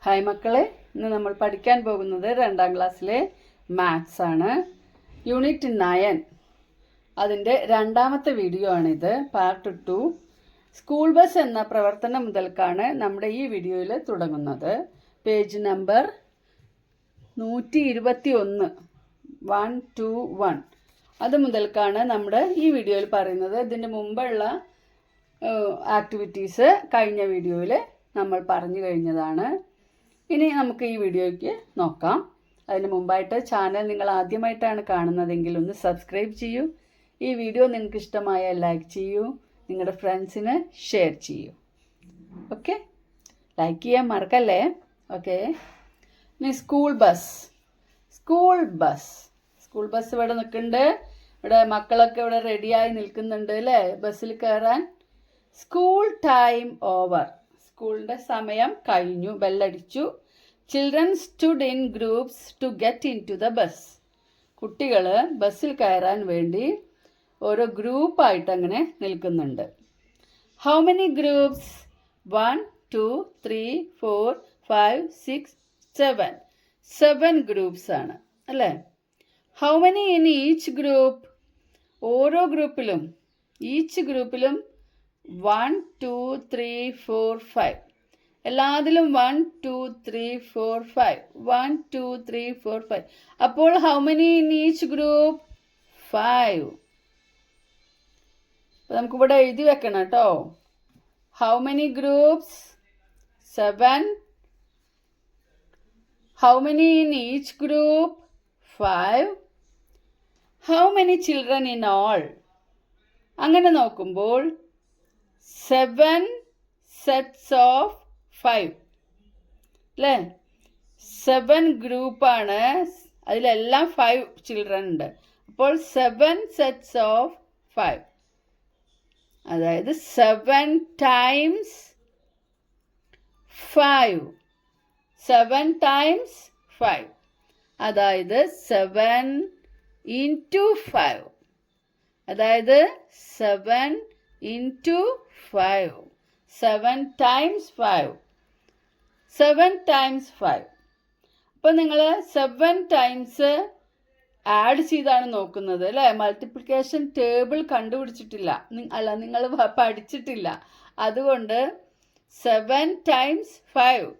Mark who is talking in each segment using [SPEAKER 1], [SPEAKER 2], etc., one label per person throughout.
[SPEAKER 1] Hi മക്കളെ, ഇന്ന് നമ്മൾ പഠിക്കാൻ പോകുന്നത് 2ാം ക്ലാസ്സിലെ മാത്സ് ആണ്. യൂണിറ്റ് 9 അതിൻ്റെ 2ാമത്തെ വീഡിയോ ആണിത്, പാർട്ട് 2. സ്കൂൾ ബസ് എന്ന പ്രവർത്തനം മുതൽക്കാണ് നമ്മുടെ ഈ വീഡിയോയിൽ തുടങ്ങുന്നത്. പേജ് നമ്പർ 121 121 അത് മുതൽക്കാണ് നമ്മുടെ ഈ വീഡിയോയിൽ പറയുന്നത്. ഇതിന് മുമ്പുള്ള ആക്ടിവിറ്റീസ് കഴിഞ്ഞ വീഡിയോയിൽ നമ്മൾ പറഞ്ഞു കഴിഞ്ഞതാണ്. ഇനി നമുക്ക് ഈ വീഡിയോയ്ക്ക് നോക്കാം. അതിന് മുമ്പായിട്ട് ചാനൽ നിങ്ങൾ ആദ്യമായിട്ടാണ് കാണുന്നതെങ്കിൽ ഒന്ന് സബ്സ്ക്രൈബ് ചെയ്യൂ. ഈ വീഡിയോ നിങ്ങൾക്ക് ഇഷ്ടമായാൽ ലൈക്ക് ചെയ്യൂ, നിങ്ങളുടെ ഫ്രണ്ട്സിന് ഷെയർ ചെയ്യൂ. ഓക്കെ, ലൈക്ക് ചെയ്യാൻ മറക്കല്ലേ. ഓക്കെ, ഇനി സ്കൂൾ ബസ് ഇവിടെ നിൽക്കുന്നുണ്ട്. ഇവിടെ മക്കളൊക്കെ ഇവിടെ റെഡിയായി നിൽക്കുന്നുണ്ട് അല്ലേ, ബസ്സിൽ കയറാൻ. സ്കൂൾ ടൈം ഓവർ, സ്കൂളിൻ്റെ സമയം കഴിഞ്ഞു, ബെല്ലടിച്ചു. Children stood in groups to get in to the bus, കുട്ടികൾ ബസ്സിൽ കയറാൻ വേണ്ടി ഓരോ ഗ്രൂപ്പായിട്ട് അങ്ങനെ നിൽക്കുന്നുണ്ട്. How many groups? 1 2 3 4 5 6 7 ഗ്രൂപ്പ്സ് ആണ് അല്ലേ. How many in each group? ഓരോ ഗ്രൂപ്പിലും, ഈച്ച് ഗ്രൂപ്പിലും 1 2 3 4 5, എല്ലാത്തിലും 1 2 3 4 5 1 2 3 4 5. അപ്പോൾ how many in each group? 5. നമുക്കിവിടെ എഴുതി വെക്കണം കേട്ടോ. How many groups? 7. How many in each group? 5. How many children in all? അങ്ങനെ നോക്കുമ്പോൾ 7 സെറ്റ്സ് ഓഫ് 5 അല്ലേ. 7 ഗ്രൂപ്പാണ്, അതിലെല്ലാം 5 ചിൽഡ്രൻ ഉണ്ട്. അപ്പോൾ 7 സെറ്റ്സ് ഓഫ് 5, അതായത് 7 ടൈംസ് 5, 7 ടൈംസ് 5, അതായത് 7 ഇൻറ്റു 5, അതായത് 7 ഇൻറ്റു 5, 7 ടൈംസ് 5, 7 ടൈംസ് 5. അപ്പോൾ നിങ്ങൾ 7 ടൈംസ് ആഡ് ചെയ്താണ് നോക്കുന്നത് അല്ലേ. മൾട്ടിപ്ലിക്കേഷൻ ടേബിൾ കണ്ടുപിടിച്ചിട്ടില്ല, നിങ്ങൾ പഠിച്ചിട്ടില്ല. അതുകൊണ്ട് 7 ടൈംസ് 5.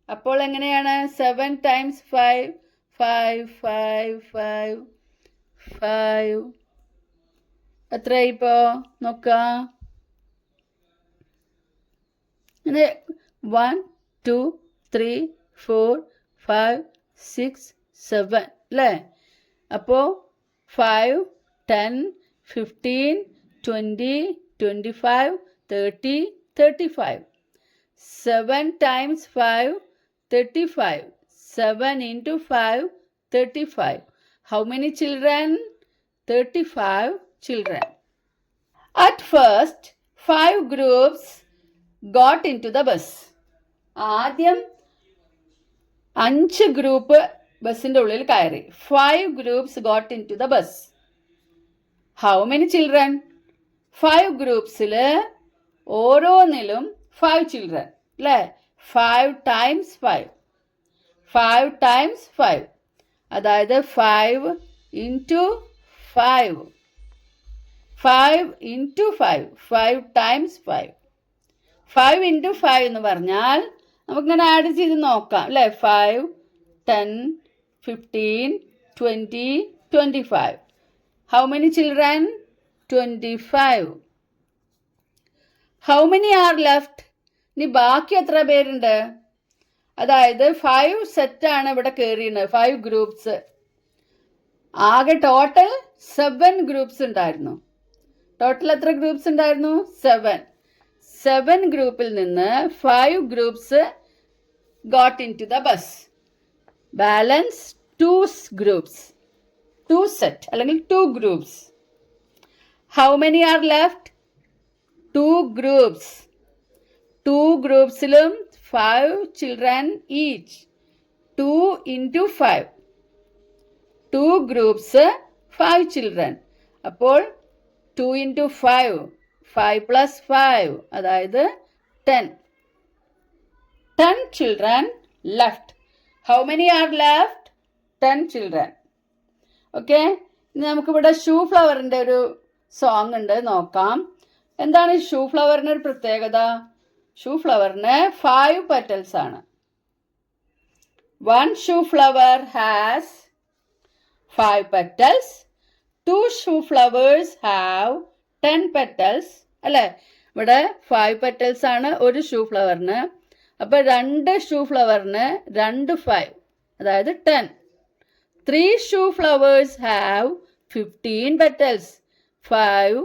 [SPEAKER 1] അപ്പോൾ എങ്ങനെയാണ് 7 ടൈംസ് 5? 5 5 5 5 എത്രയായി ഇപ്പോൾ നോക്കാം. 1 2 3 4 5 6 7 അല്ലേ. അപ്പോൾ 5 10 15 20 25 30 35. 7 times 5 35. 7 into 5 35. How many children? 35 children. At first 5 groups got into the bus. ആദ്യം 5 ഗ്രൂപ്പ് ബസ്സിൻ്റെ ഉള്ളിൽ കയറി. 5 groups got into the bus. How many children? 5 ഗ്രൂപ്പ്സിൽ ഓരോന്നിലും 5 children അല്ലേ. 5 times 5, 5 times 5, അതായത് 5 into 5, 5 into 5, 5 times 5. 5 into 5 എന്ന് പറഞ്ഞാൽ നമുക്കിങ്ങനെ ആഡ് ചെയ്ത് നോക്കാം അല്ലേ. 5 10 15 20 25. How many children? 25. How many are left? ഇനി ബാക്കി എത്ര പേരുണ്ട്? അതായത് 5 സെറ്റാണ് ഇവിടെ കയറിയത്, 5 ഗ്രൂപ്പ്സ്. ആകെ ടോട്ടൽ 7 ഗ്രൂപ്പ്സ് ഉണ്ടായിരുന്നു. ടോട്ടൽ എത്ര ഗ്രൂപ്പ്സ് ഉണ്ടായിരുന്നു? 7 ഗ്രൂപ്പിൽ നിന്ന് 5 groups got in to the bus. Balance 2 groups, 2 set അല്ലെങ്കിൽ 2 groups. How many are left? 2 groups. 2 ഗ്രൂപ്പ്സിലും 5 children each. 2 into 5, 2 groups 5 children. അപ്പോൾ 2 into 5, 5 plus 5, അതായത് 10. 10 children left. How many are left? 10 children. Okay, ഇനി നമുക്കിവിടെ shoe ഫ്ലവറിൻ്റെ ഒരു song ഉണ്ട്, നോക്കാം. എന്താണ് ഷൂ ഫ്ലവറിന് ഒരു പ്രത്യേകത? ഷൂ ഫ്ലവറിന് 5 petals ആണ്. One shoe flower has 5 petals. 2 shoe flowers have 10 petals. അല്ലേ, ഇവിടെ 5 petals ആണ് ഒരു ഷൂ ഫ്ലവറിന്. അപ്പോൾ 2 ഷൂ ഫ്ലവറിന് 2 5, അതായത് 10. 3 shoe flowers have 15 petals. 5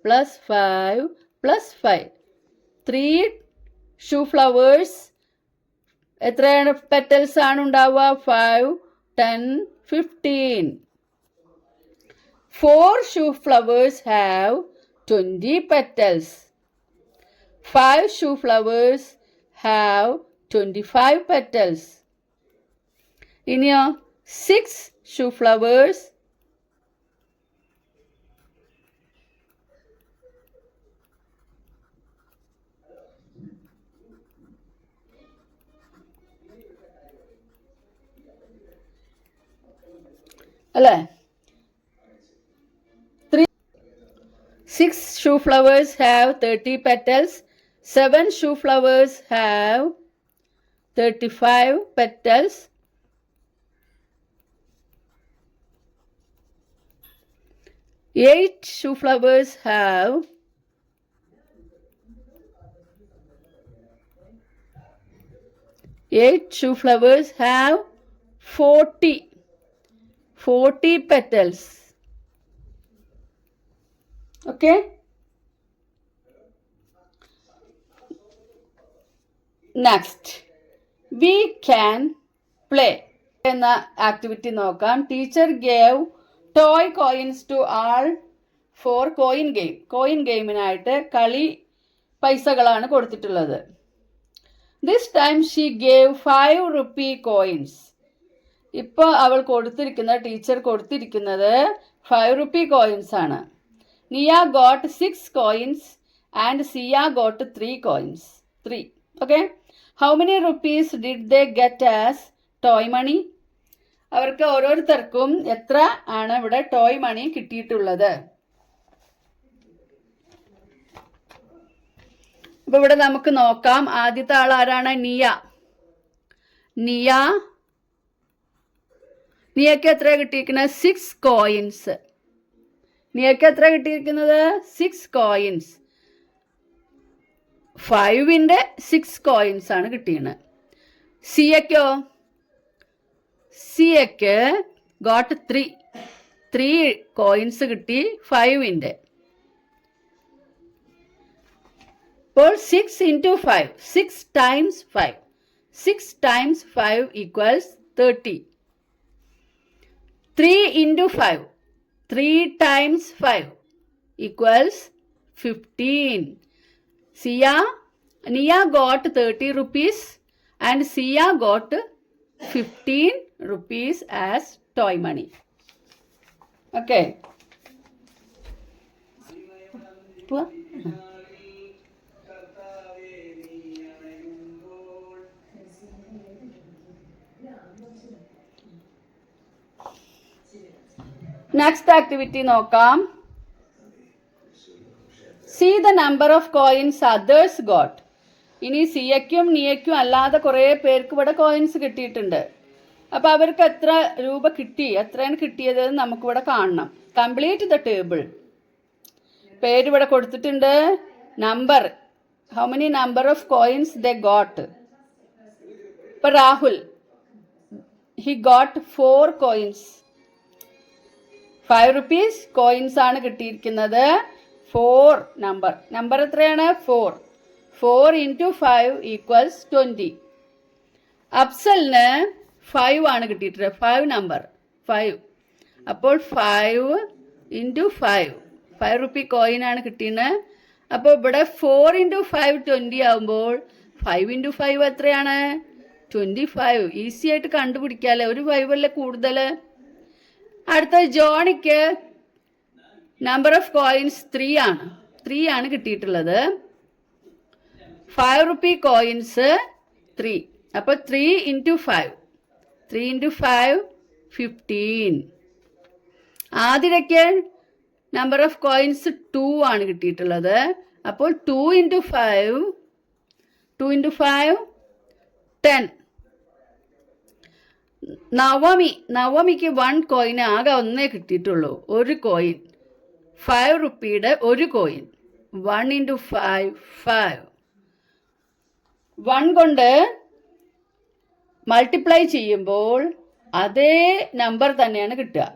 [SPEAKER 1] plus 5 plus 5. 3 shoe flowers എത്രയാണ് പെറ്റൽസ് ആണ് ഉണ്ടാവുക? 5, 10, 15. 4 shoe flowers have 20 petals. 5 shoe flowers have 25 petals. ഇനിയോ 6 shoe flowers അല്ലേ, 6 shoe flowers have 30 petals. 7 shoe flowers have 35 petals. 8 shoe flowers have 40 petals. Okay, next we can play എന്ന activity നോക്കാം. Teacher gave toy coins to all for coin game. Coin ഗെയിമിനായിട്ട് കളി പൈസകളാണ് കൊടുത്തിട്ടുള്ളത്. This time she gave 5 rupee coins. ഇപ്പോൾ അവൾ teacher കൊടുത്തിരിക്കുന്നത് 5 rupee coins ആണ്. നിയ ഗോട്ട് 6 coins ആൻഡ് സിയ got 3 coins. 3. Okay, how many rupees did they get as toy money? അവർക്ക് ഓരോരുത്തർക്കും എത്ര ആണ് ഇവിടെ ടോയ് മണി കിട്ടിയിട്ടുള്ളത്? അപ്പൊ ഇവിടെ നമുക്ക് നോക്കാം. ആദ്യത്തെ ആൾ ആരാണ്? നിയക്ക് എത്ര കിട്ടിയിരിക്കുന്നത്? 6 coins. നിയക്ക് എത്ര കിട്ടിയിരിക്കുന്നത്? 6 coins. 5ന്റെ 6 coins ആണ് കിട്ടിയത്. സിയക്ക് ഗോട്ട് 3 coins കിട്ടി 5ന്റെ. അപ്പോൾ 6 into 5, 6 times 5. 6 times 5 equals 30. 3 into 5, 3 times 5 equals 15. Nia got 30 rupees and Sia got 15 rupees as toy money. Okay. Next activity നോക്കാം. See the number of coins others got. ഇനി സിയയ്ക്കും നിയയ്ക്കും അല്ലാതെ കുറേ പേർക്ക് ഇവിടെ കോയിൻസ് കിട്ടിയിട്ടുണ്ട്. അപ്പോൾ അവർക്ക് എത്ര രൂപ കിട്ടി, എത്രയാണ് കിട്ടിയത് നമുക്കിവിടെ കാണണം. Complete the table. പേര് ഇവിടെ കൊടുത്തിട്ടുണ്ട്. Number, how many number of coins they got. ഇപ്പോൾ Rahul, he got 4 coins. 5 rupees coins ആണ് കിട്ടിയിരിക്കുന്നത്. 4 നമ്പർ എത്രയാണ്? 4. 4 into 5 equals 20. അഫ്സലിന് 5 ആണ് കിട്ടിയിട്ടുള്ളത്. 5 നമ്പർ 5. അപ്പോൾ 5 into 5, 5 rupee കോയിൻ ആണ് കിട്ടിയത്. അപ്പോൾ ഇവിടെ 4 into 5 20 ആകുമ്പോൾ 5 into 5 എത്രയാണ്? 25. ഈസി ആയിട്ട് കണ്ടുപിടിക്കാമല്ലേ, ഒരു 5 അല്ലേ കൂടുതൽ. അടുത്ത ജോണിക്ക് നമ്പർ ഓഫ് കോയിൻസ് 3 ആണ് കിട്ടിയിട്ടുള്ളത്. 5 rupee കോയിൻസ് 3. അപ്പോൾ 3 ഇൻറ്റു 5. 3 ഇൻറ്റു 5 15. ആതിരയ്ക്ക് നമ്പർ ഓഫ് കോയിൻസ് 2 ആണ് കിട്ടിയിട്ടുള്ളത്. അപ്പോൾ 2 ഇൻറ്റു 5 10. നവമിക്ക് 1 കോയിൻ ആകെ ഒന്നേ കിട്ടിയിട്ടുള്ളൂ. ഒരു കോയിൻ 5 റുപ്പിയുടെ ഒരു കോയിൻ. 1 ഇൻറ്റു 5 5. 1 കൊണ്ട് മൾട്ടിപ്ലൈ ചെയ്യുമ്പോൾ അതേ നമ്പർ തന്നെയാണ് കിട്ടുക.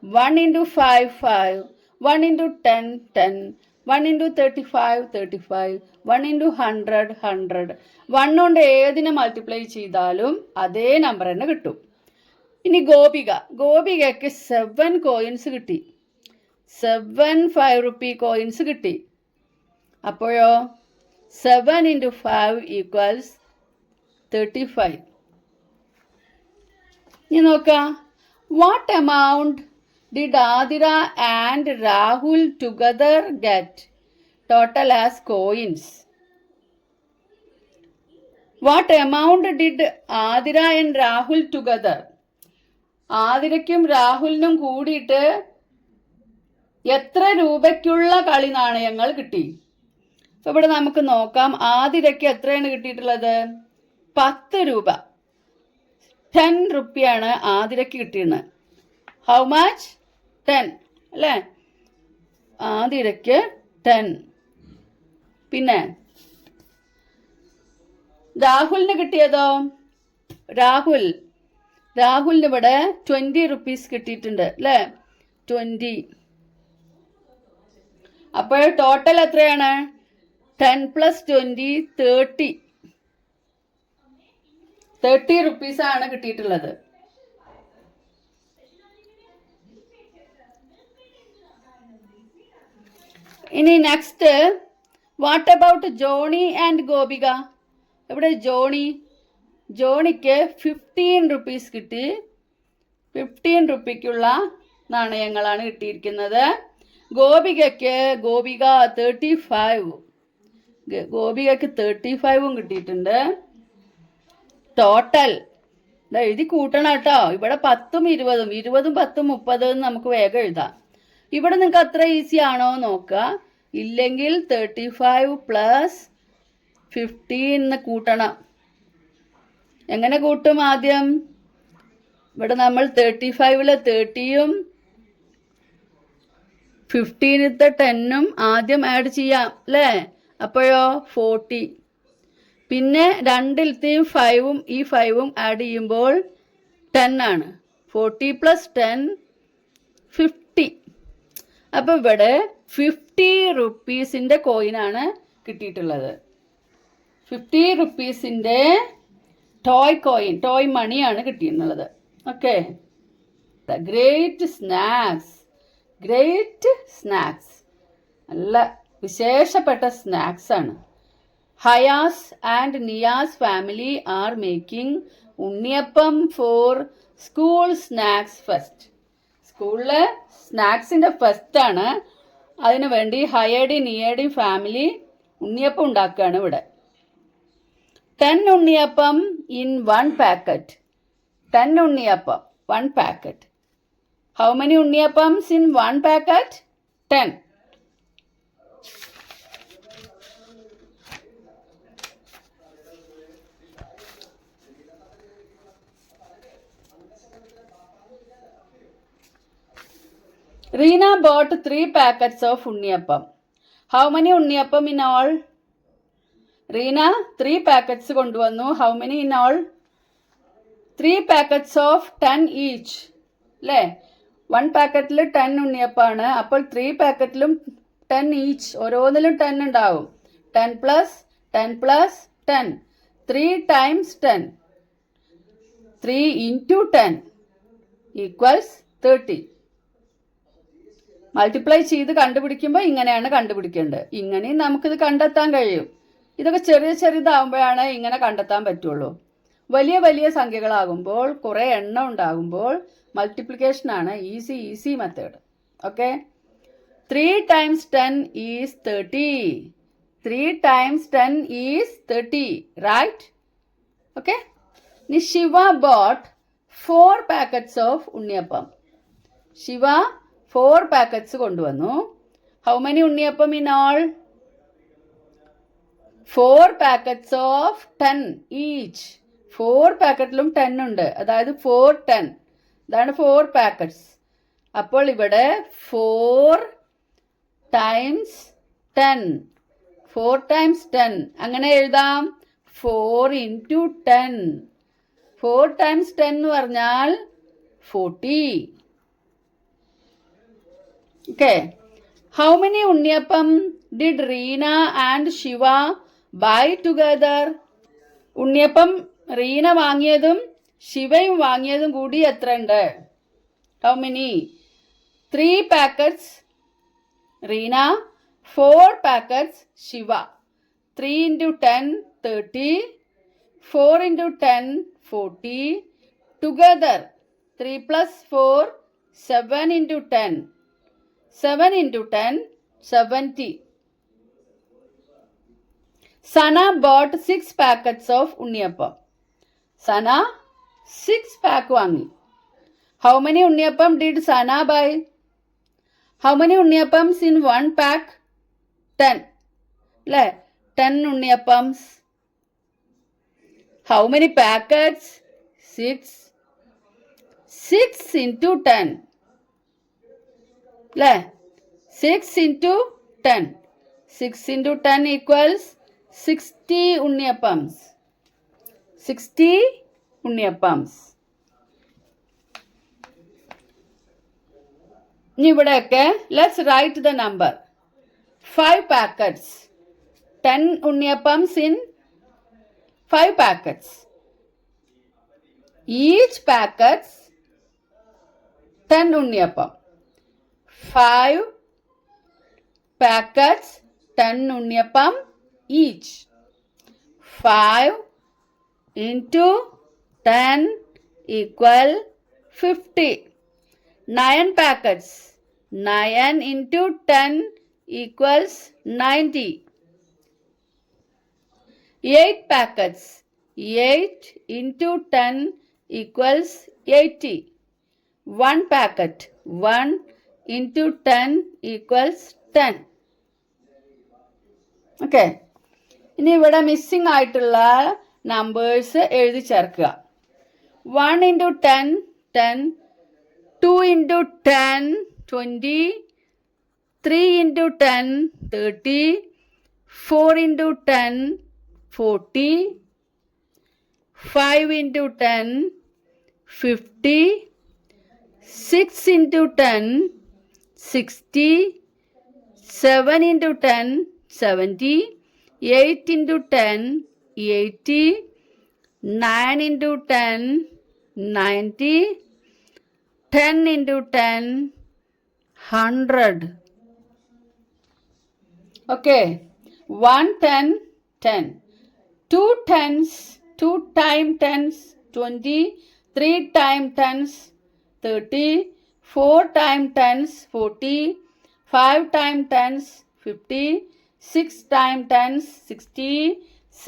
[SPEAKER 1] 1 ഇൻറ്റു 5 5. 1 ഇൻറ്റു 10 10. 1 ഇൻറ്റു 35 35. 1 ഇൻറ്റു 100 100. 1 കൊണ്ട് ഏതിനെ മൾട്ടിപ്ലൈ ചെയ്താലും അതേ നമ്പർ തന്നെ കിട്ടും. ഇനി ഗോപികയ്ക്ക് 7 കോയിൻസ് കിട്ടി. 7 5 റുപ്പി കോയിൻസ് കിട്ടി. അപ്പോഴോ 7 ഇൻറ്റു 5 ഈക്വൽസ് 35. ഇനി നോക്കാം. What amount did Adira and Rahul together get total as coins? What amount did Adira and Rahul together? ആതിരയ്ക്കും രാഹുലിനും കൂടിയിട്ട് എത്ര രൂപയ്ക്കുള്ള കളി നാണയങ്ങൾ കിട്ടി? അപ്പോൾ ഇവിടെ നമുക്ക് നോക്കാം. ആതിരയ്ക്ക് എത്രയാണ് കിട്ടിയിട്ടുള്ളത്? 10 രൂപ. 10 റുപ്പിയാണ് ആതിരയ്ക്ക് കിട്ടിയത്. How much? 10 അല്ലേ? ആതിരയ്ക്ക് 10. പിന്നെ രാഹുലിന് കിട്ടിയതോ? രാഹുലിന് ഇവിടെ 20 റുപ്പീസ് കിട്ടിയിട്ടുണ്ട് അല്ലേ? 20. അപ്പോൾ ടോട്ടൽ എത്രയാണ്? 10 പ്ലസ് 20 30 റുപ്പീസാണ് കിട്ടിയിട്ടുള്ളത്. ഇനി next, what about Johnny and Gopika? ഇവിടെ ജോണിക്ക് 15 റുപ്പീസ് കിട്ടി. 15 റുപ്പിക്കുള്ള നാണയങ്ങളാണ് കിട്ടിയിരിക്കുന്നത്. ഗോപിക 35. ഗോപികയ്ക്ക് 35ഉം കിട്ടിയിട്ടുണ്ട്. ടോട്ടൽ എഴുതി കൂട്ടണം കേട്ടോ. ഇവിടെ 10ഉം 20ഉം 20ഉം 10ഉം 30 നമുക്ക് വേഗം എഴുതാം. ഇവിടെ നിങ്ങൾക്ക് അത്ര ഈസി ആണോ നോക്കുക. ഇല്ലെങ്കിൽ 35 പ്ലസ് 15 കൂട്ടണം. എങ്ങനെ കൂട്ടും? ആദ്യം ഇവിടെ നമ്മൾ 35ലെ 30യും 15ത്തെ 10ഉം ആദ്യം ആഡ് ചെയ്യാം അല്ലേ? അപ്പോഴോ 40. പിന്നെ 2ലത്തെയും 5ഉം ഈ 5ഉം ആഡ് ചെയ്യുമ്പോൾ 10 ആണ്. 40 പ്ലസ് 10 50. അപ്പോൾ ഇവിടെ 50 റുപ്പീസിൻ്റെ കോയിനാണ് കിട്ടിയിട്ടുള്ളത്. 50 റുപ്പീസിൻ്റെ ടോയ് മണിയാണ് കിട്ടിയിട്ടുള്ളത്. ഓക്കെ. ഗ്രേറ്റ് സ്നാക്സ് നല്ല വിശേഷപ്പെട്ട സ്നാക്സ് ആണ്. Hayas and Niyas family are making unniyappam for school snacks fest. സ്കൂളിലെ സ്നാക്സിൻ്റെ ഫെസ്റ്റാണ്. അതിനു വേണ്ടി ഹയയുടെയും നിയയുടെയും ഫാമിലി ഉണ്ണിയപ്പം ഉണ്ടാക്കുകയാണ് ഇവിടെ. 10 unniyappam in 1 packet. 10 unniyappam 1 packet. How many unniyappams in 1 packet? 10. Reena bought 3 packets of unniyappam. How many unniyappam in all? Reena 3 packets കൊണ്ടുവന്നു. How many in all? 3 packets of 10 each അല്ലേ? 1 പാക്കറ്റിൽ 10 ഉണ്ണിയപ്പാണ്. അപ്പോൾ 3 പാക്കറ്റിലും 10 ഈച്ച്, ഓരോന്നിലും 10 ഉണ്ടാവും. 10 plus 10 plus 10. 3 times 10. 3 into 10 equals 30. Multiply ചെയ്ത് കണ്ടുപിടിക്കുമ്പോൾ ഇങ്ങനെയാണ് കണ്ടുപിടിക്കേണ്ടത്. ഇങ്ങനെയും നമുക്കിത് കണ്ടെത്താൻ കഴിയും. ഇതൊക്കെ ചെറുതാകുമ്പോഴാണ് ഇങ്ങനെ കണ്ടെത്താൻ പറ്റുള്ളൂ. വലിയ സംഖ്യകളാകുമ്പോൾ കുറേ എണ്ണം ഉണ്ടാകുമ്പോൾ മൾട്ടിപ്ലിക്കേഷനാണ് easy method. Okay. 3 times 10 is 30. 3 times 10 is 30. Right? Okay. ഇനി Shiva bought 4 packets of unniyappam. Shiva 4 packets കൊണ്ടുവന്നു. How many unniyappam in all? 4 packets of 10 each. 4 പാക്കറ്റിലും 10 ഉണ്ട്, അതായത് 4 10. ഇതാണ് 4 packets. അപ്പോൾ ഇവിടെ 4 times 10. 4 times 10 അങ്ങനെ എഴുതാം. 4 into 10. 4 times 10 എന്ന് പറഞ്ഞാൽ 40. Okay. How many unniyappam did Reena and Shiva buy together? Unniyappam Reena വാങ്ങിയതും ശിവയും വാങ്ങിയതും കൂടി എത്ര ഉണ്ട്? How many? 3 packets Reena, 4 packets Shiva. 3 into 10 30. 4 into 10 40. Together 3 plus 4 7 into 10. 7 into 10 70. Sana bought 6 packets of unniyappam. Sana 6 pack വാങ്ങി. How many unniyappam did Sana buy? How many unniyappams in 1 pack? 10. അല്ലേ? 10 unniyappams. How many packets? 6. 6 into 10. അല്ലേ? 6 into 10. 6 into 10 equals 60 unniyappams. 60 unniyappams. ഇനി ഇവിടെയൊക്കെ let's write the number. 5 packets. 10 unniyappams in 5 packets. Each packets 10 unniyappam. 5 packets 10 unniyappam each. 5 into 10 equal 50. 9 packets. 9 into 10 equals 90. 8 packets. 8 into 10 equals 80. 1 packet. 1 into 10 equals 10. Okay. ഇനി ഇവിടെ missing ആയിട്ടുള്ള numbers എഴുതി ചേർക്കുക. 1 into 10 10. 2 into 10 20. 3 into 10 30. 4 into 10 40. 5 into 10 50. 6 into 10 60. 7 into 10 70. 8 into 10 80. 9 into 10 90. 10 into 10 100. Okay. 1 10 10. 2 tens. 2 times 10s 20. 3 times 10s 30. 4 times 10s 40. 5 times 10s 50. 6 times 10s 60.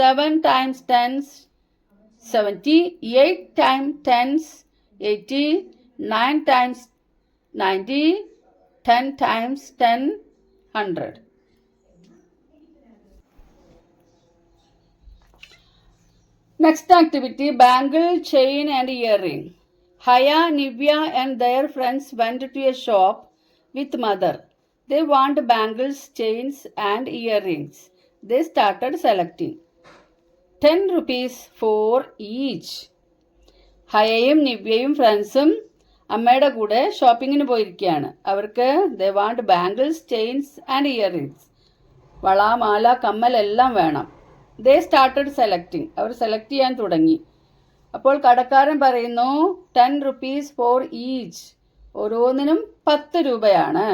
[SPEAKER 1] 7 times 10s 70. 8 times 10s 80. 9 times 90. 10 times 10 100. Next activity, bangle, chain and earring. Haya, Nivya and their friends went to a shop with mother. They want bangles, chains and earrings. They started selecting. 10 rupees for each. ഹയയും നിവ്യയും ഫ്രണ്ട്സും അമ്മയുടെ കൂടെ ഷോപ്പിങ്ങിന് പോയിരിക്കുകയാണ്. അവർക്ക് they want bangles, chains and earrings. വള, മാല, കമ്മൽ എല്ലാം വേണം. They started selecting. അവർ സെലക്ട് ചെയ്യാൻ തുടങ്ങി. അപ്പോൾ കടക്കാരൻ പറയുന്നു 10 rupees ഫോർ ഈച്ച്. ഓരോന്നിനും 10 രൂപയാണ്.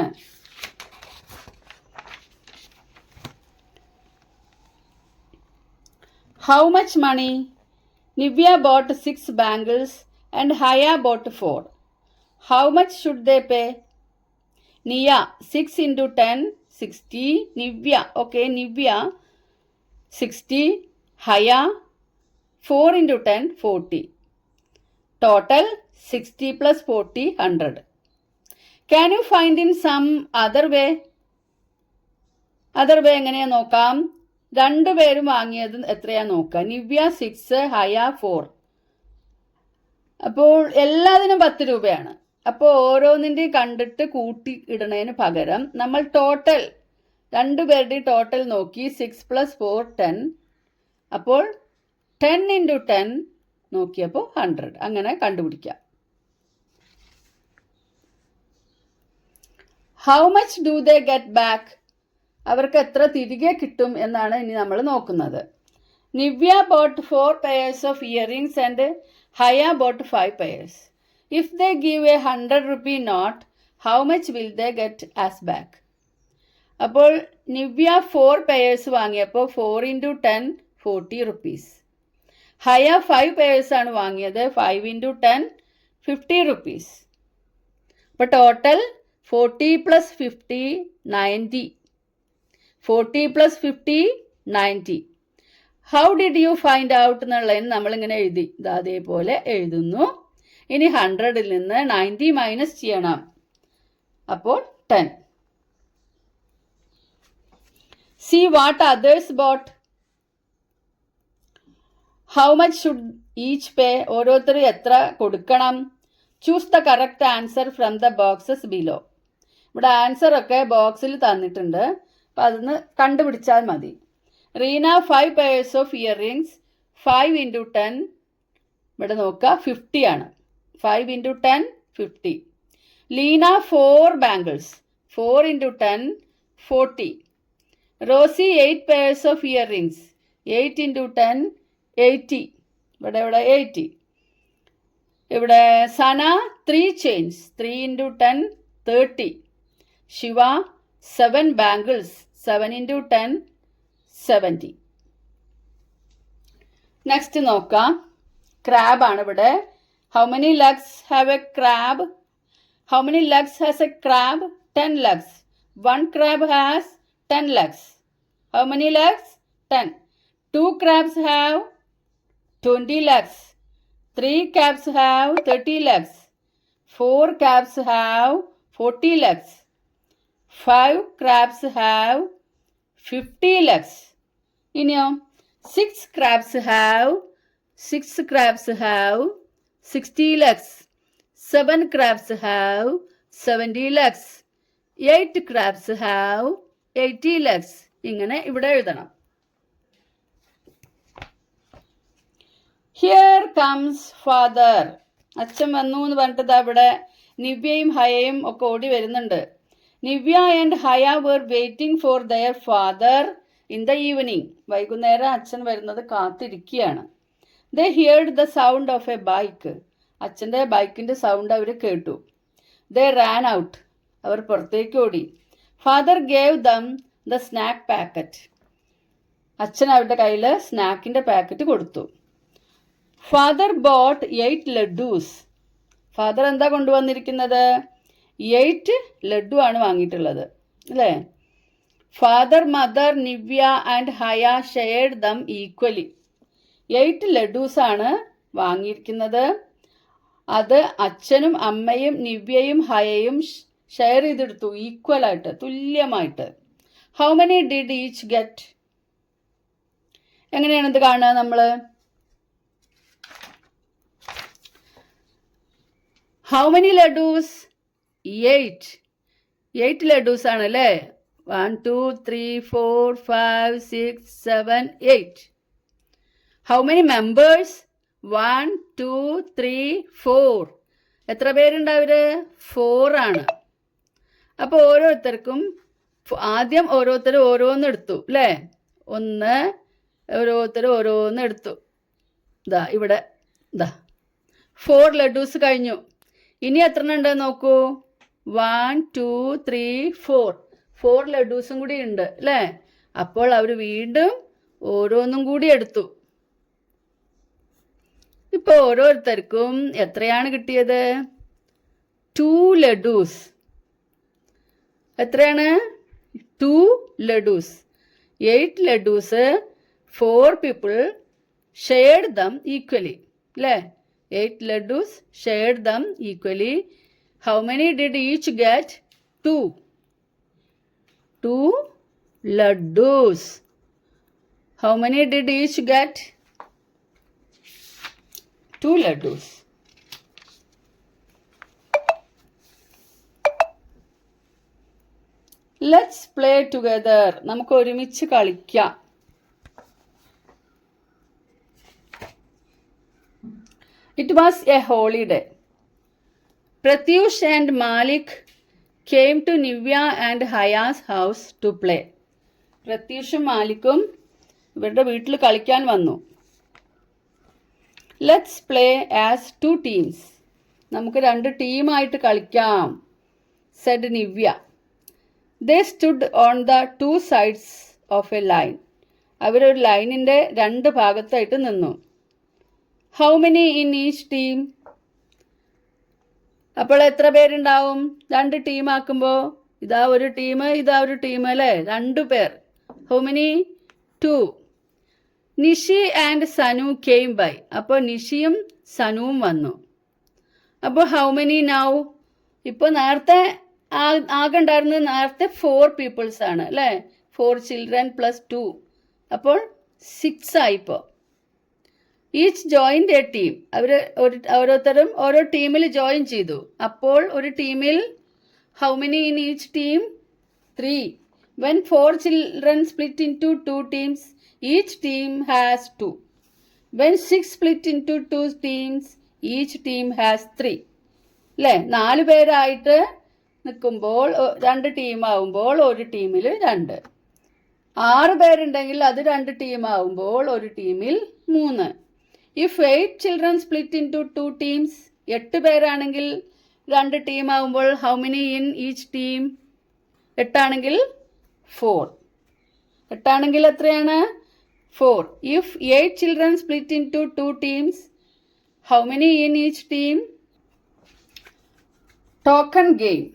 [SPEAKER 1] How much money? Nivya bought 6 bangles and Haya bought 4. How much should they pay? Nia, 6 into 10, 60. Nivya, okay, Nivya, 60. Haya, 4 into 10, 40. Total 60 plus 40, 100. Can you find in some other way? Other way എങ്ങനെയാ നോക്കാം? രണ്ടുപേരും വാങ്ങിയത് എത്രയാ നോക്കാം. Nivea 6, ഹയ 4. അപ്പോൾ എല്ലാത്തിനും 10 രൂപയാണ്. അപ്പോൾ ഓരോന്നിൻ്റെയും കണ്ടിട്ട് കൂട്ടി ഇടുന്നതിന് പകരം നമ്മൾ ടോട്ടൽ രണ്ടുപേരുടെയും ടോട്ടൽ നോക്കി 6 plus 4, 10. അപ്പോൾ 10 into 10 നോക്കിയപ്പോൾ 100. അങ്ങനെ കണ്ടുപിടിക്കാം. How much do they get back? അവർക്ക് എത്ര തിരികെ കിട്ടും എന്നാണ് ഇനി നമ്മൾ നോക്കുന്നത്. Nivya bought 4 pairs of earrings and Haya bought 5 pairs. If they give a 100 rupee note, how much will they get as back? അപ്പോൾ നിവ്യ 4 pairs വാങ്ങിയപ്പോൾ 4 into 10, 40 rupees. ഹയ 5 pairs ആണ് വാങ്ങിയത്. 5 into 10, 50 rupees. അപ്പോൾ total 40 plus 50, 90. 40 plus 50, 90. How did you find out എന്നുള്ളതിന് നമ്മളിങ്ങനെ എഴുതി. അതേപോലെ എഴുതുന്നു. ഇനി 100ൽ നിന്ന് 90 മൈനസ് ചെയ്യണം. അപ്പോൾ 10. See what others bought. How much should each pay? ഓരോരുത്തർ എത്ര കൊടുക്കണം? Choose the correct answer from the boxes below. ഇവിടെ ആൻസർ ഒക്കെ ബോക്സിൽ തന്നിട്ടുണ്ട്. അപ്പം അതൊന്ന് കണ്ടുപിടിച്ചാൽ മതി. Reena 5 pairs of earrings, 5 into 10. ഇവിടെ നോക്കുക 50 ആണ്. 5 into 10, 50. Leena 4 bangles, 4 into 10, 40. Rosy 8 pairs of earrings, 8 into 10, 80. ഇവിടെ 80. ഇവിടെ സന 3 chains, 3 into 10, 30. Shiva 7 bangles, 7 into 10, 70. Next നോക്കാം. ക്രാബ് ആണ് ഇവിടെ. How many legs have A crab? How many legs has A crab? 10 legs. 1 crab has 10 legs. How many legs? 10. 2 crabs have 20 legs. 3 crabs have 30 legs. 4 crabs have 40 legs. 5 crabs have 50 legs. ഇനിയോ 6 crabs have 60 legs. 7 crabs have 70 legs. 8 crabs have 80 legs. ഇങ്ങനെ ഇവിടെ എഴുതണം. Here comes father. അച്ഛൻ വന്നു എന്ന് പറഞ്ഞിട്ട് അവിടെ നിവ്യയും ഹയയും ഒക്കെ ഓടി വരുന്നുണ്ട്. Nivya and Haya were waiting for their father in the evening. വൈകുന്നേരം അച്ഛൻ വരുന്നത് കാത്തിരിക്കുകയാണ്. They heard the sound of a bike. അച്ഛൻ്റെ ബൈക്കിൻ്റെ സൗണ്ട് അവർ കേട്ടു. They ran out. അവർ പുറത്തേക്ക് ഓടി. Father gave them the snack packet. അച്ഛൻ അവരുടെ കയ്യിൽ സ്നാക്കിൻ്റെ പാക്കറ്റ് കൊടുത്തു. Father bought 8 laddoos. ഫാദർ എന്താ കൊണ്ടുവന്നിരിക്കുന്നത്? 8 ലഡ്ഡു ആണ് വാങ്ങിയിട്ടുള്ളത് അല്ലേ? Father, mother, Nivya and Haya shared them equally. 8 ലഡ്ഡൂസാണ് വാങ്ങിയിരിക്കുന്നത്. അത് അച്ഛനും അമ്മയും നിവ്യയും ഹയയും ഷെയർ ചെയ്തെടുത്തു, ഈക്വലായിട്ട്, തുല്യമായിട്ട്. How many did each get? എങ്ങനെയാണ് ഇത് കാണുക നമ്മൾ? How many laddoos? 8 ലഡൂസ് ആണ് അല്ലേ? 1, 2, 3, 4, 5, 6, 7, 8. How many members? 1, 2, 3, 4. എത്ര പേരുണ്ടവര്? 4 ആണ്. അപ്പോൾ ഓരോരുത്തർക്കും ആദ്യം ഓരോരുത്തർ ഓരോന്ന് എടുത്തു അല്ലേ? ഓരോരുത്തർ ഓരോന്ന് എടുത്തു. ഇതാ ഇവിടെ 4 ലഡൂസ് കഴിഞ്ഞു. ഇനി എത്ര ഉണ്ട് നോക്കൂ. 1, 2, 3, 4. 4 ലഡൂസും കൂടി ഉണ്ട് അല്ലേ? അപ്പോൾ അവർ വീണ്ടും ഓരോന്നും കൂടി എടുത്തു. ഇപ്പോൾ ഓരോരുത്തർക്കും എത്രയാണ് കിട്ടിയത്? 2 ലഡൂസ്. എത്രയാണ്? 2 laddoos. 8 laddoos 4 people shared them equally അല്ലേ? 8 laddus shared them equally. How many did each get? 2. 2 laddus. How many did each get? 2 laddus. Let's play together. നമുക്ക് ഒരുമിച്ച് കളിക്കാം. It was a holiday. Pratyush and Malik came to Nivya and Haya's house to play. പ്രത്യൂഷും മാലിക്കും ഇവരുടെ വീട്ടിൽ കളിക്കാൻ വന്നു. Let's play as 2 teams. നമുക്ക് 2 ടീമായിട്ട് കളിക്കാം, said Nivya. They stood on the 2 sides of a line. അവരൊരു ലൈനിൻ്റെ 2 ഭാഗത്തായിട്ട് നിന്നു. How many in each team? അപ്പോൾ എത്ര പേരുണ്ടാവും? 2 ടീമാക്കുമ്പോൾ ഇതാ ഒരു ടീം, ഇതാ ഒരു ടീം അല്ലേ? 2 പേർ. How many? 2. Nishi and Sanu came by. അപ്പോൾ നിഷിയും സനുവും വന്നു. അപ്പോൾ how many now? ഇപ്പോൾ നേരത്തെ ആകണ്ടായിരുന്നത് നേരത്തെ 4 പീപ്പിൾസ് ആണ് അല്ലേ? 4 children plus 2. അപ്പോൾ 6 ആയിപ്പോൾ. Each joined a team. അവർ ഓരോരുത്തരും ഓരോ ടീമിൽ ജോയിൻ ചെയ്തു. അപ്പോൾ ഒരു ടീമിൽ how many in each team? 3. When 4 children split into 2 teams, each team has 2. When 6 split into 2 teams, each team has 3. അല്ലേ? 4 പേരായിട്ട് നിൽക്കുമ്പോൾ 2 ടീമാവുമ്പോൾ ഒരു ടീമിൽ 2. 6 പേരുണ്ടെങ്കിൽ അത് 2 ടീമാവുമ്പോൾ ഒരു ടീമിൽ 3. If 8 children split into 2 teams, 8 പേരാണെങ്കിൽ 2 ടീമാവുമ്പോൾ how many in each team? 8 ആണെങ്കിൽ 4. 8 ആണെങ്കിൽ എത്രയാണ്? 4. If 8 children split into 2 teams, how many in each team? Token game.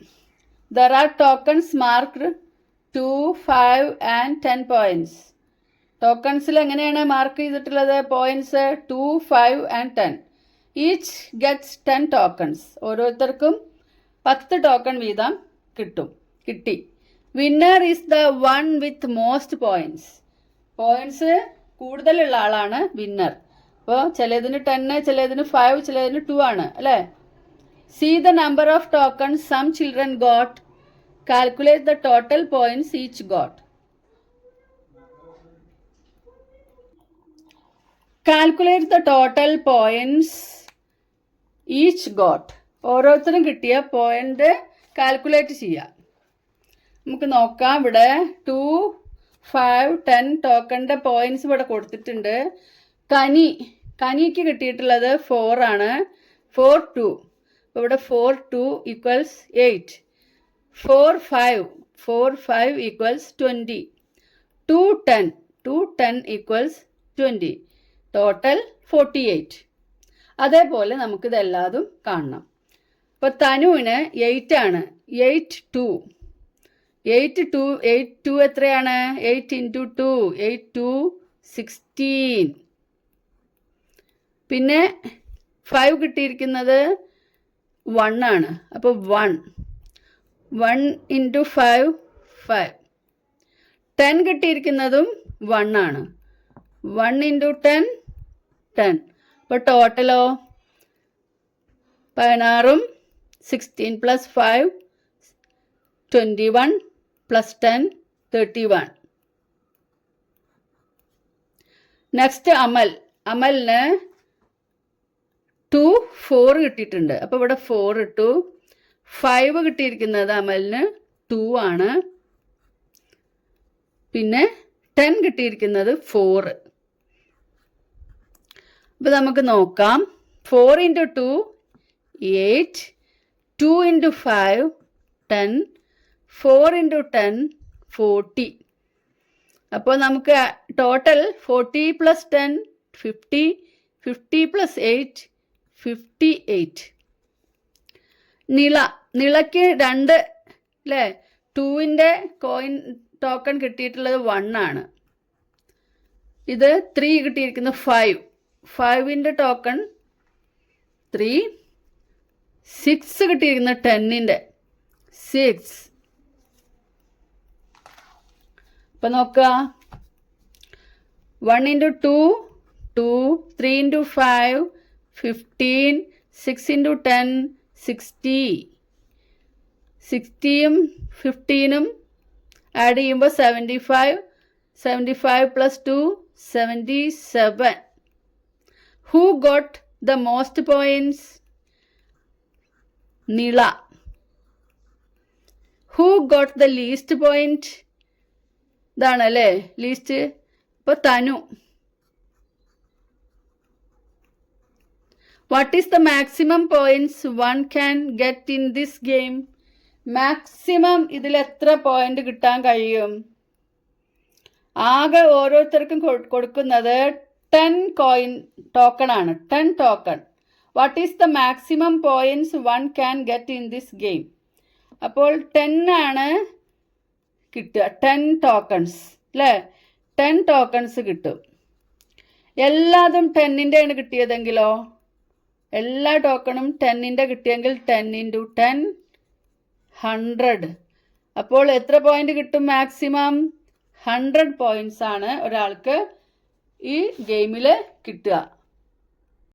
[SPEAKER 1] There are tokens marked 2, 5 and 10 points. ടോക്കൺസിൽ എങ്ങനെയാണ് മാർക്ക് ചെയ്തിട്ടുള്ളത്? Points 2, 5 and 10. Each gets 10 tokens. ഓരോരുത്തർക്കും 10 token വീതം കിട്ടി. Winner is the one with most points. Points കൂടുതലുള്ള ആളാണ് winner. അപ്പോൾ ചിലതിന് 10, ചിലതിന് 5, ചിലതിന് 2 ആണ് അല്ലേ? See the number of tokens some children got. Calculate the total points each got. Calculate the total points each got. ഓരോരുത്തരും കിട്ടിയ പോയിന്റ് കാൽക്കുലേറ്റ് ചെയ്യാം. നമുക്ക് നോക്കാം. ഇവിടെ 2, 5, 10 ടോക്കണിൻ്റെ പോയിന്റ്സ് ഇവിടെ കൊടുത്തിട്ടുണ്ട്. കനിക്ക് കിട്ടിയിട്ടുള്ളത് 4 ആണ്. 4, 2. അപ്പോൾ ഇവിടെ 4, 2 ഈക്വൽസ് 8. 4, 5 ഈക്വൽസ് 20. 2, 10 ഈക്വൽസ് 20. ടോട്ടൽ 48. അതേപോലെ നമുക്കിതെല്ലാതും കാണണം. അപ്പോൾ തനുവിന് 8 ആണ്. 8, 2 എത്രയാണ്? 8 into 2, 8, 2, 16. പിന്നെ 5 കിട്ടിയിരിക്കുന്നത് 1 ആണ്. അപ്പോൾ 1 into 5, 5. 10 കിട്ടിയിരിക്കുന്നതും 1 ആണ്. 1 into 10, 10. അപ്പോൾ ടോട്ടലോ 16, 16 plus 5, 21 plus 10, 31. നെക്സ്റ്റ് അമലിന് 2, 4 കിട്ടിയിട്ടുണ്ട്. അപ്പോൾ ഇവിടെ 4 ഇട്ടു. 5 കിട്ടിയിരിക്കുന്നത് അമലിന് 2 ആണ്. പിന്നെ 10 കിട്ടിയിരിക്കുന്നത് 4. അപ്പോൾ നമുക്ക് നോക്കാം. 4 into 2, 8. 2 into 5, 10. 4 into 10, 40. അപ്പോൾ നമുക്ക് ടോട്ടൽ 40 plus 10, 50. 50 plus 8, 58. നിളയ്ക്ക് 2 അല്ലേ? 2ൻ്റെ ടോക്കൺ കിട്ടിയിട്ടുള്ളത് 1 ആണ്. ഇത് 3 കിട്ടിയിരിക്കുന്നത് 5. 5ൻ്റെ ടോക്കൺ 3, 6 കിട്ടിയിരിക്കുന്ന 10ൻ്റെ 6. അപ്പം നോക്കുക, 1 into 2, 2, 3 into 5, 15, 6 into 10, 60. 60യും 15ഉം ആഡ് ചെയ്യുമ്പോൾ 75, 75 plus 2, 77. Who got the most points? Nila. Who got the least point? ഇതാണല്ലേ ലീസ്റ്റ്. ഇപ്പോൾ തനു. What is the maximum points one can get in this game? Maximum ഇതിൽ എത്ര പോയിന്റ് കിട്ടാൻ കഴിയും? ആകെ ഓരോരുത്തർക്കും കൊടുക്കുന്നത് 10 ടോക്കൺ ആണ്. 10 token. What is the maximum points one can get in this game? അപ്പോൾ 10 ആണ് കിട്ടുക. 10 ടോക്കൺസ് അല്ലേ? 10 ടോക്കൺസ് കിട്ടും. എല്ലാതും 10ൻ്റെ ആണ് കിട്ടിയതെങ്കിലോ? എല്ലാ ടോക്കണും 10ൻ്റെ കിട്ടിയെങ്കിൽ 10 into 10, 100. അപ്പോൾ എത്ര പോയിന്റ് കിട്ടും മാക്സിമം? 100 പോയിന്റ്സ് ആണ് ഒരാൾക്ക് ഈ ഗെയിമിൽ കിട്ടുക.